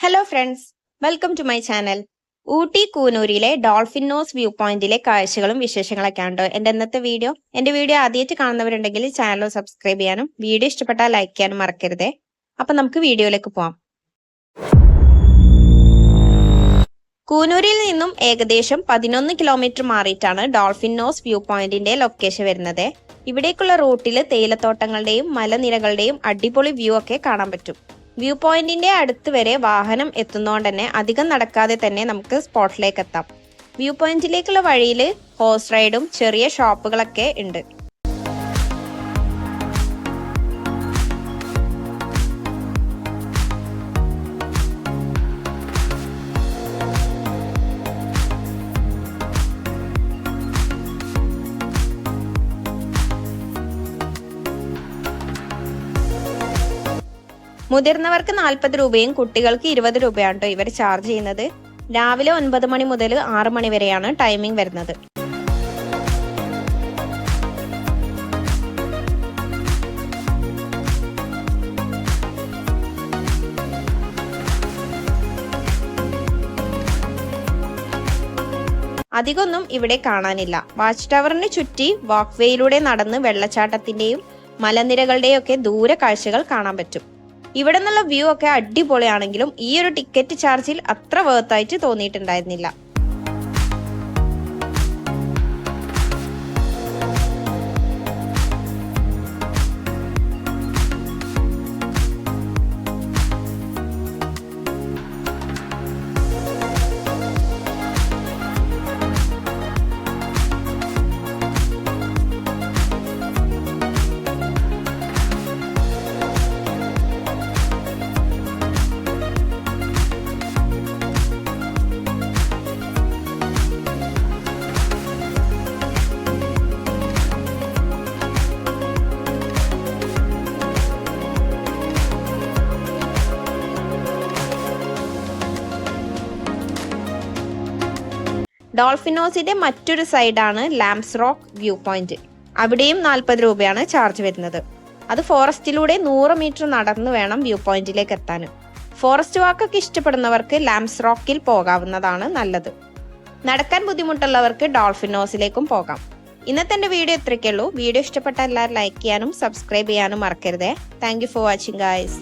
Hello friends, welcome to my channel. Ooty കൂനൂരിലെ dolphin nose view പോയിന്റിലെ കാഴ്ചകളും വിശേഷങ്ങളൊക്കെയാണ് കേട്ടോ എൻ്റെ ഇന്നത്തെ വീഡിയോ. എൻ്റെ വീഡിയോ ആദ്യമായിട്ട് കാണുന്നവരുണ്ടെങ്കിൽ ചാനൽ സബ്സ്ക്രൈബ് ചെയ്യാനും വീഡിയോ ഇഷ്ടപ്പെട്ടാൽ ലൈക്ക് ചെയ്യാനും മറക്കരുതേ. അപ്പം നമുക്ക് വീഡിയോയിലേക്ക് പോവാം. കൂനൂരിൽ നിന്നും ഏകദേശം 11 കിലോമീറ്റർ മാറിയിട്ടാണ് ഡോൾഫിൻ നോസ് വ്യൂ പോയിന്റിന്റെ ലൊക്കേഷൻ വരുന്നത്. ഇവിടേക്കുള്ള റൂട്ടിൽ തേയിലത്തോട്ടങ്ങളുടെയും മലനിരകളുടെയും അടിപൊളി വ്യൂ ഒക്കെ കാണാൻ പറ്റും. വ്യൂ പോയിന്റിന്റെ അടുത്ത് വരെ വാഹനം എത്തുന്നതുകൊണ്ട് തന്നെ അധികം നടക്കാതെ തന്നെ നമുക്ക് സ്പോട്ടിലേക്ക് എത്താം. വ്യൂ പോയിന്റിലേക്കുള്ള വഴിയിൽ ഹോഴ്സ് റൈഡും ചെറിയ ഷോപ്പുകളൊക്കെ ഉണ്ട്. മുതിർന്നവർക്ക് 40 രൂപയും കുട്ടികൾക്ക് 20 രൂപയാണ് കേട്ടോ ഇവർ ചാർജ് ചെയ്യുന്നത്. രാവിലെ 9 മണി മുതൽ 6 മണി വരെയാണ് ടൈമിംഗ് വരുന്നത്. അധികമൊന്നും ഇവിടെ കാണാനില്ല. വാച്ച് ടവറിന് ചുറ്റി വാക്ക് വേയിലൂടെ നടന്ന് വെള്ളച്ചാട്ടത്തിന്റെയും മലനിരകളുടെയും ഒക്കെ ദൂര കാഴ്ചകൾ കാണാൻ പറ്റും. ഇവിടെ നിന്നുള്ള വ്യൂ ഒക്കെ അടിപൊളിയാണെങ്കിലും ഈ ഒരു ടിക്കറ്റ് ചാർജിൽ അത്ര വേർത്തായിട്ട് തോന്നിയിട്ടുണ്ടായിരുന്നില്ല. ഡോൾഫിൻ നോസിന്റെ മറ്റൊരു സൈഡാണ് ലാംസ് റോക്ക് വ്യൂ പോയിന്റ്. അവിടെയും 40 രൂപയാണ് ചാർജ് വരുന്നത്. അത് ഫോറസ്റ്റിലൂടെ 100 മീറ്റർ നടന്നു വേണം വ്യൂ പോയിന്റിലേക്ക് എത്താൻ. ഫോറസ്റ്റ് വാക്കൊക്കെ ഇഷ്ടപ്പെടുന്നവർക്ക് ലാംസ് റോക്കിൽ പോകാവുന്നതാണ് നല്ലത്. നടക്കാൻ ബുദ്ധിമുട്ടുള്ളവർക്ക് ഡോൾഫിൻ നോസിലേക്കും പോകാം. ഇന്നത്തെ എൻ്റെ വീഡിയോ ഇത്രയ്ക്കുള്ളൂ. വീഡിയോ ഇഷ്ടപ്പെട്ട എല്ലാവരും ലൈക്ക് ചെയ്യാനും സബ്സ്ക്രൈബ് ചെയ്യാനും മറക്കരുതേ. Thank you for watching guys.